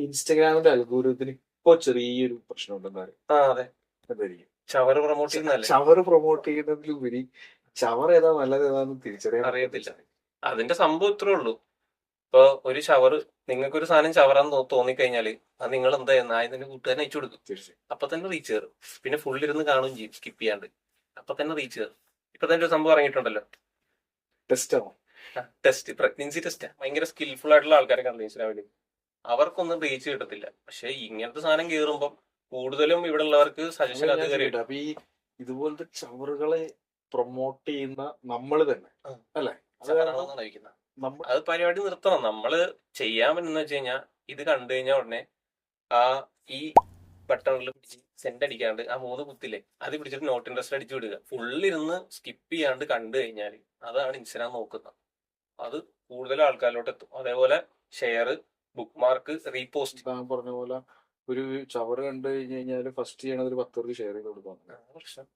ഇൻസ്റ്റഗ്രാമിന്റെ അൽഗോരിതത്തിന് ഇപ്പൊ ചെറിയൊരു പ്രശ്നം ഉണ്ടെന്ന് പറയും. അതെ. എന്തായിരിക്കും? ചവറ് പ്രൊമോട്ട് ചെയ്യുന്നതല്ലേ? ചവറ് പ്രൊമോട്ട് ചെയ്യുന്നതിലുപരി ചവർ ഏതാ നല്ലത് ഏതാന്ന് തിരിച്ചറിയാൻ അറിയത്തില്ല. പറ്റുന്നില്ല. അതിന്റെ സംഭവം ഇത്രേ ഉള്ളൂ. ഇപ്പൊ ഒരു ഷവർ, നിങ്ങൾക്കൊരു സാധനം ചവറാന്ന് തോന്നിക്കഴിഞ്ഞാല് അത് നിങ്ങൾ എന്താ ചെയ്യുന്ന അതിന്റെ കൂട്ടുകാരനെ അയച്ചു കൊടുക്കും. തീർച്ചയായും. അപ്പൊ തന്നെ റീച്ച് കയറും. പിന്നെ ഫുൾ ഇരുന്ന് കാണുകയും ചെയ്യും സ്കിപ്പ് ചെയ്യാണ്ട്. അപ്പൊ തന്നെ റീച്ച് കയറും. ഇപ്പൊ തന്നെ ഒരു സംഭവം ഇറങ്ങിയിട്ടുണ്ടല്ലോ, ടെസ്റ്റ് ആണോ? Test, pregnancy test. ഭയങ്കര സ്കിൽഫുൾ ആയിട്ടുള്ള ആൾക്കാരെ കണ്ടു ഇൻസ്റ്റാഗ്രാമിൽ. അവർക്കൊന്നും റീച്ച് കിട്ടത്തില്ല. പക്ഷെ ഇങ്ങനത്തെ സാധനം കയറുമ്പോൾ കൂടുതലും ഇവിടെ ഉള്ളവർക്ക് സജഷൻ അത് കയറി. അപ്പൊ ഈ ഇതുപോലത്തെ ചവറുകളെ പ്രൊമോട്ട് ചെയ്യുന്ന നമ്മൾ തന്നെ അല്ലെ? അത് പരിപാടി നിർത്തണം. നമ്മള് ചെയ്യാൻ പറ്റുന്ന വെച്ച് കഴിഞ്ഞാൽ ഇത് കണ്ടു കഴിഞ്ഞാൽ ഉടനെ ആ ഈ ബട്ടണിൽ പിടിച്ച് സെൻഡ് അടിക്കാണ്ട് ആ 3 കുത്തില്ലേ അത് പിടിച്ചിട്ട് നോട്ട് ഇൻട്രസ്റ്റ് അടിച്ചു വിടുക. ഫുള്ളിരുന്ന് സ്കിപ്പ് ചെയ്യാണ്ട് കണ്ടു കഴിഞ്ഞാൽ അതാണ് ഇൻസ്റ്റാഗ്രാം നോക്കുന്നത്. അത് കൂടുതൽ ആൾക്കാരിലോട്ട് എത്തും. അതേപോലെ ഷെയർ, ബുക്ക് മാർക്ക്, റീപോസ്റ്റ്. പറഞ്ഞ പോലെ ഒരു ചവറ് കണ്ടു കഴിഞ്ഞു കഴിഞ്ഞാൽ ഫസ്റ്റ് ചെയ്യണത് ഒരു 10 പേർക്ക് ഷെയർ ചെയ്ത് കൊടുക്കാം. പ്രശ്നം